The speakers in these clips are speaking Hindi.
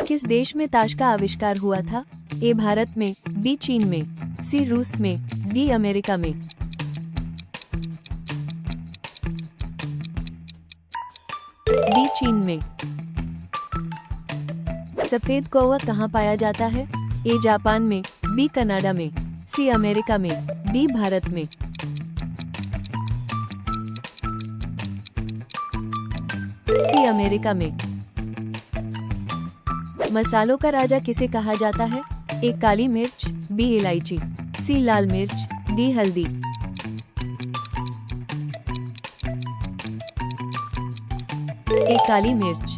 किस देश में ताश का आविष्कार हुआ था? ए भारत में, बी चीन में, सी रूस में, डी अमेरिका में। डी चीन में। सफेद कौवा कहाँ पाया जाता है? ए जापान में, बी कनाडा में, सी अमेरिका में, डी भारत में। सी अमेरिका में। मसालों का राजा किसे कहा जाता है? ए काली मिर्च, बी इलायची, सी लाल मिर्च, डी हल्दी। ए काली मिर्च।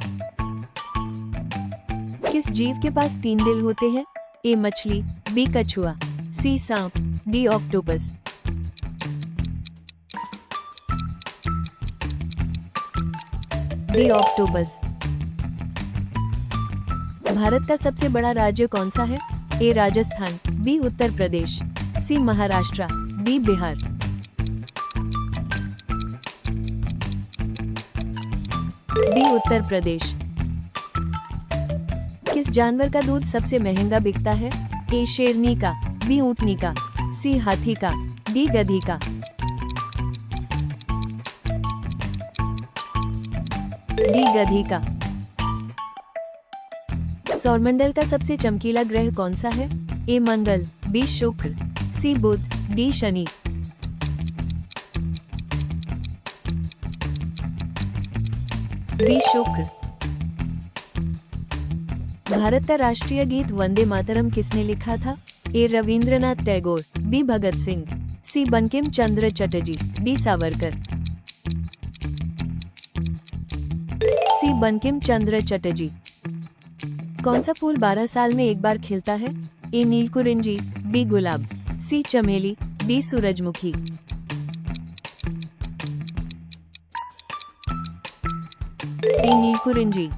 किस जीव के पास 3 दिल होते हैं? ए मछली, बी कछुआ, सी सांप, D octopus. D octopus. Bharat का सबसे बड़ा राज्य कौन सा है? ए राजस्थान, बी उत्तर प्रदेश, सी महाराष्ट्र, डी बिहार। डी उत्तर प्रदेश। किस जानवर का दूध सबसे महंगा बिकता है? ए शेरनी का, बी ऊंटनी का, सी हाथी का, डी गधी का। डी गधी का। सौरमंडल का सबसे चमकीला ग्रह कौन सा है? ए मंगल, बी शुक्र, सी बुध, डी शनि। डी शुक्र। भारत का राष्ट्रीय गीत वंदे मातरम किसने लिखा था? ए रविंद्रनाथ टैगोर, बी भगत सिंह, सी बंकिम चंद्र चटर्जी, डी सावरकर। सी बंकिम चंद्र चटर्जी। कौन सा फूल 12 साल में एक बार खिलता है? ए नीलकुरिंजी, बी गुलाब, सी चमेली, डी सूरजमुखी। ए नीलकुरिंजी।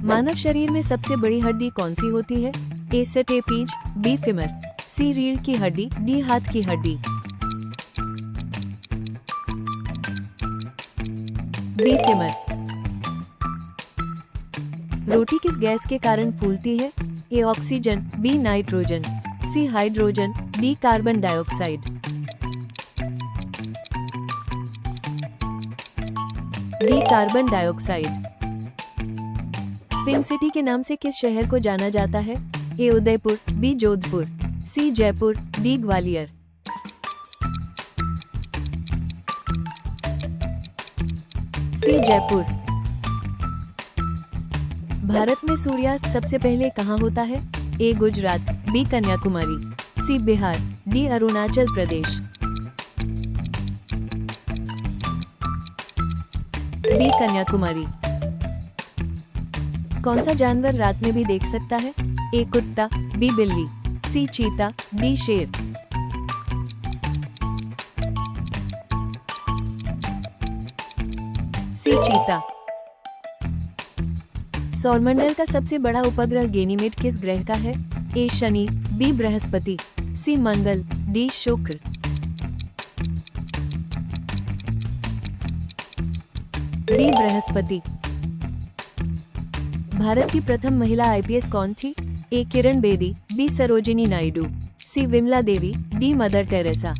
मानव शरीर में सबसे बड़ी हड्डी कौन सी होती है? ए सटेपीज, बी फीमर, सी रीढ़ की हड्डी, डी हाथ की हड्डी। B femur. रोटी किस गैस के कारण फूलती है? A oxygen, B nitrogen, C hydrogen, D carbon dioxide. D carbon dioxide. Pink city के नाम से किस शहर को जाना जाता है? A Udaipur, B Jodhpur, C Jaipur, D Gwalior. C Jaipur. Bharat में सूर्यास्त सबसे पहले कहाँ होता है? A Gujarat, B Kanyakumari, C Bihar, D Arunachal Pradesh. D Kanyakumari. कौन सा जानवर रात में भी देख सकता है? ए कुत्ता, बी बिल्ली, सी चीता, डी शेर। सी चीता। सौरमंडल का सबसे बड़ा उपग्रह गैनीमेड किस ग्रह का है? ए शनि, बी बृहस्पति, सी मंगल, डी शुक्र। डी बृहस्पति। भारत की प्रथम महिला आईपीएस कौन थी? ए किरण बेदी, बी सरोजिनी नायडू, सी Vimla Devi, D mother Teresa.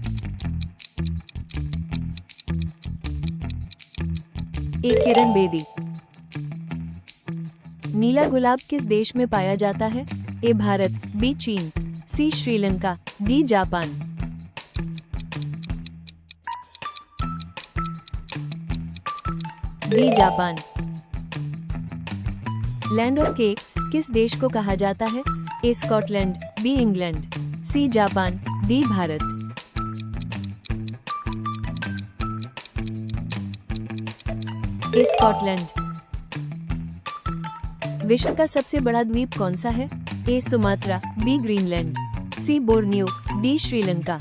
ए किरण बेदी। नीला गुलाब किस देश में पाया जाता है? ए भारत, बी चीन, C Sri Lanka, D Japan. D Japan. Land of cakes किस देश को कहा जाता है? A Scotland, B England, C Japan, D Bharat. A Scotland. विश्व का सबसे बड़ा द्वीप कौन सा है? A Sumatra, B Greenland, C Borneo, D Sri Lanka.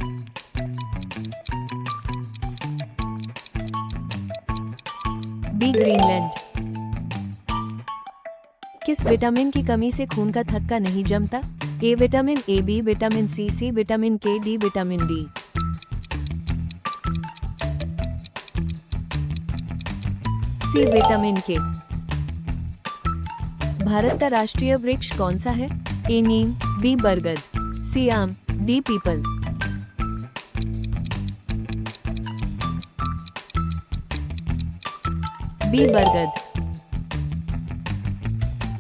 D Greenland. किस विटामिन की कमी से खून का थक्का नहीं जमता? A vitamin, A B vitamin, C vitamin K, D vitamin D. C vitamin के। भारत का राष्ट्रीय वृक्ष कौन सा है? ए नीम, बी बरगद, सी आम, डी पीपल। बी बरगद।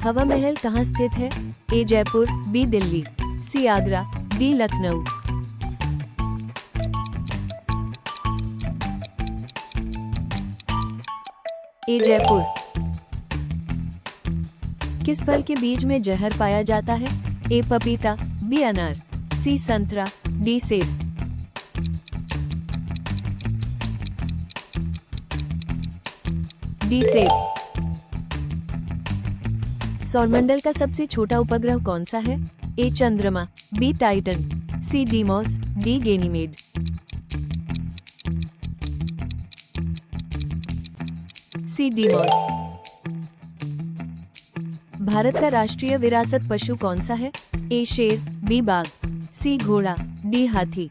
हवा महल कहाँ स्थित है? ए जयपुर, बी दिल्ली, सी आगरा, डी लखनऊ। ए जयपुर। किस फल के बीज में जहर पाया जाता है? ए पपीता, बी अनार, सी संतरा, डी सेब। डी सेब। सौरमंडल का सबसे छोटा उपग्रह कौन सा है? ए चंद्रमा, बी टाइटन, सी डीमोस, डी गैनीमेड। सी डीमोस। भारत का राष्ट्रीय विरासत पशु कौन सा है? ए शेर, बी बाघ, सी घोड़ा, डी हाथी।